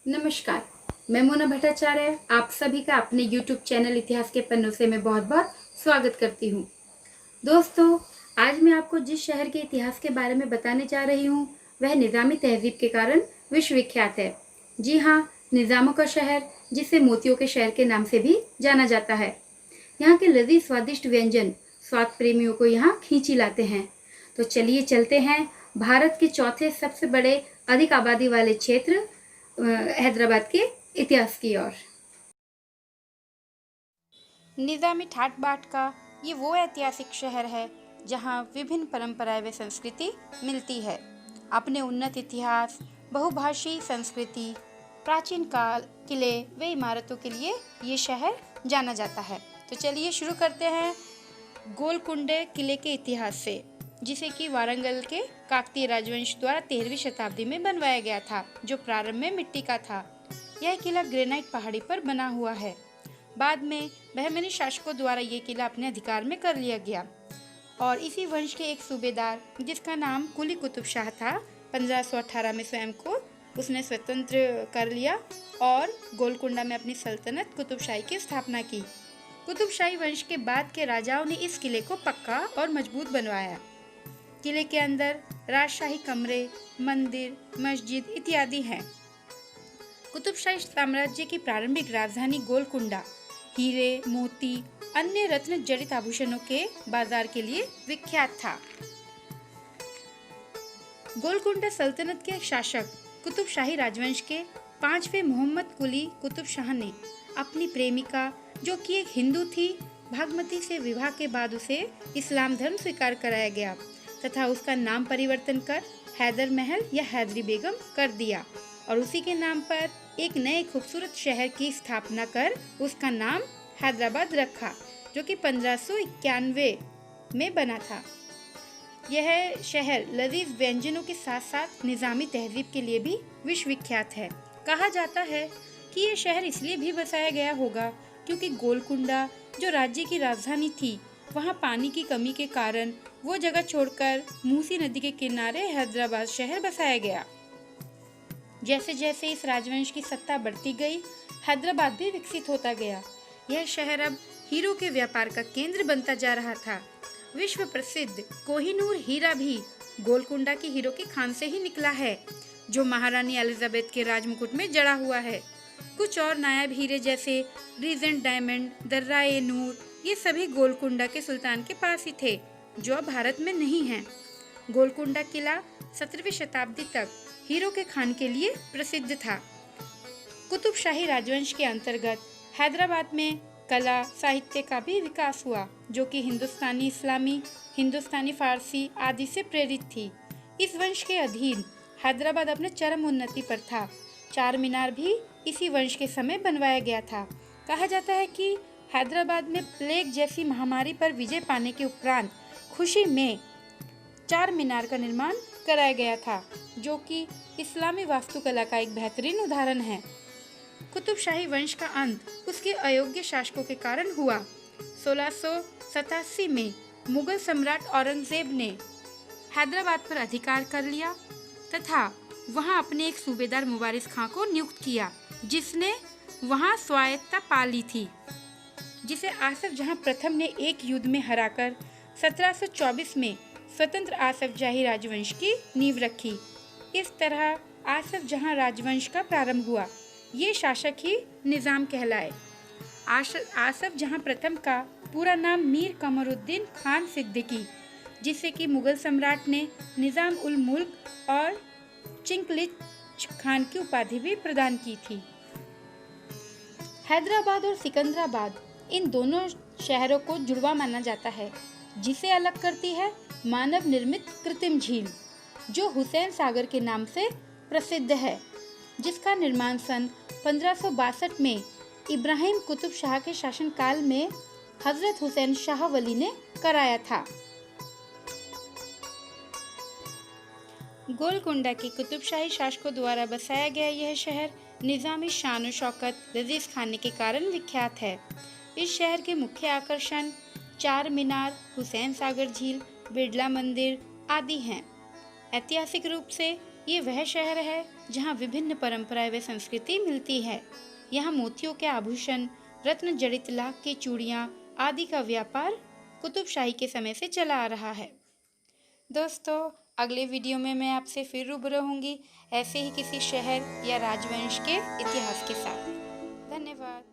नमस्कार, मैं मोना भट्टाचार्य आप सभी का अपने YouTube चैनल इतिहास के पन्नों से मैं बहुत बहुत स्वागत करती हूँ। दोस्तों, आज मैं आपको जिस शहर के इतिहास के बारे में बताने जा रही हूँ वह निज़ामी तहजीब के कारण विश्वविख्यात है। जी हाँ, निज़ामों का शहर, जिसे मोतियों के शहर के नाम से भी जाना जाता है। यहाँ के लजीज स्वादिष्ट व्यंजन स्वाद प्रेमियों को यहाँ खींची लाते हैं। तो चलिए चलते हैं भारत के चौथे सबसे बड़े अधिक आबादी वाले क्षेत्र हैदराबाद के इतिहास की ओर। निज़ामी ठाट बाट का ये वो ऐतिहासिक शहर है जहाँ विभिन्न परंपराएं व संस्कृति मिलती है। अपने उन्नत इतिहास, बहुभाषी संस्कृति, प्राचीन काल किले व इमारतों के लिए ये शहर जाना जाता है। तो चलिए शुरू करते हैं गोलकुंडे किले के इतिहास से, जिसे कि वारंगल के काकतीय राजवंश द्वारा 13वीं शताब्दी में बनवाया गया था, जो प्रारंभ में मिट्टी का था। यह किला ग्रेनाइट पहाड़ी पर बना हुआ है। बाद में बहमनी शासकों द्वारा ये किला अपने अधिकार में कर लिया गया और इसी वंश के एक सूबेदार, जिसका नाम कुली कुतुब शाह था, 1518 में स्वयं को उसने स्वतंत्र कर लिया और गोलकुंडा में अपनी सल्तनत कुतुबशाही की स्थापना की। कुतुबशाही वंश के बाद के राजाओं ने इस किले को पक्का और मजबूत बनवाया। किले के अंदर राजशाही कमरे, मंदिर, मस्जिद इत्यादि हैं। कुतुबशाही साम्राज्य की प्रारंभिक राजधानी गोलकुंडा हीरे, मोती, अन्य रत्न जड़ित आभूषणों के बाजार के लिए विख्यात था। गोलकुंडा सल्तनत के शासक कुतुबशाही राजवंश के 5वें मोहम्मद कुली कुतुब शाह ने अपनी प्रेमिका, जो कि एक हिंदू थी, भागमती से विवाह के बाद उसे इस्लाम धर्म स्वीकार कराया गया तथा उसका नाम परिवर्तन कर हैदर महल या हैदरी बेगम कर दिया और उसी के नाम पर एक नए खूबसूरत शहर की स्थापना कर उसका नाम हैदराबाद रखा, जो कि 1591 में बना था। यह शहर लजीज व्यंजनों के साथ साथ निज़ामी तहजीब के लिए भी विश्वविख्यात है। कहा जाता है कि यह शहर इसलिए भी बसाया गया होगा क्योंकि गोलकुंडा जो राज्य की राजधानी थी, वहाँ पानी की कमी के कारण वो जगह छोड़कर मूसी नदी के किनारे हैदराबाद शहर बसाया गया। जैसे जैसे इस राजवंश की सत्ता बढ़ती गई, हैदराबाद भी विकसित होता गया। यह शहर अब हीरो के व्यापार का केंद्र बनता जा रहा था। विश्व प्रसिद्ध कोहिनूर हीरा भी गोलकुंडा की हीरो की खान से ही निकला है, जो महारानी एलिजाबेथ के राजमुकुट में जड़ा हुआ है। कुछ और नायाब हीरे जैसे रीजेंट डायमंड, दर्रा-ए-नूर, ये सभी गोलकुंडा के सुल्तान के पास ही थे, जो अब भारत में नहीं हैं। गोलकुंडा किला 17वीं शताब्दी तक हीरो के खान के लिए प्रसिद्ध था। कुतुबशाही राजवंश के अंतर्गत हैदराबाद में कला साहित्य का भी विकास हुआ, जो कि हिंदुस्तानी इस्लामी, हिंदुस्तानी फारसी आदि से प्रेरित थी। इस वंश के अधीन हैदराबाद अपने चरम उन्नति पर था। चार मीनार भी इसी वंश के समय बनवाया गया था। कहा जाता है कि हैदराबाद में प्लेग जैसी महामारी पर विजय पाने के उपरांत खुशी में चार मीनार का निर्माण कराया गया था, जो कि इस्लामी वास्तुकला का एक बेहतरीन उदाहरण है। कुतुबशाही वंश का अंत उसके अयोग्य शासकों के कारण हुआ। 1687 में मुगल सम्राट औरंगजेब ने हैदराबाद पर अधिकार कर लिया तथा वहां अपने एक सूबेदार मुबारिस खां को नियुक्त किया, जिसने वहां स्वायत्तता पा ली थी, जिसे आसफ जहां प्रथम ने एक युद्ध में हराकर 1724 में स्वतंत्र आसफ जाही राजवंश की नींव रखी। इस तरह आसफ जहां राजवंश का प्रारंभ हुआ। ये शासक ही निज़ाम कहलाए। आसफ जहां प्रथम का पूरा नाम मीर कमरुद्दीन खान सिद्दीकी, जिसे कि मुगल सम्राट ने निज़ाम उल मुल्क और चिंकलिच खान की उपाधि भी प्रदान की थी। हैदराबाद और सिकंदराबाद इन दोनों शहरों को जुड़वा माना जाता है, जिसे अलग करती है मानव निर्मित कृत्रिम झील, जो हुसैन सागर के नाम से प्रसिद्ध है, जिसका निर्माण सन 1562 में इब्राहिम कुतुब शाह के शासनकाल में हजरत हुसैन शाह वली ने कराया था। गोलकुंडा की कुतुबशाही शासकों द्वारा बसाया गया यह शहर निज़ामी शान और शौकत, लजीज खाने के कारण विख्यात है। इस शहर के मुख्य आकर्षण चार मीनार, हुसैन सागर झील, बिरला मंदिर आदि हैं। ऐतिहासिक रूप से ये वह शहर है जहाँ विभिन्न परंपराएं व संस्कृति मिलती है। यहाँ मोतियों के आभूषण, रत्न जड़ित लाख की चूड़ियाँ आदि का व्यापार कुतुबशाही के समय से चला आ रहा है। दोस्तों, अगले वीडियो में मैं आपसे फिर रूबरू होंगी ऐसे ही किसी शहर या राजवंश के इतिहास के साथ। धन्यवाद।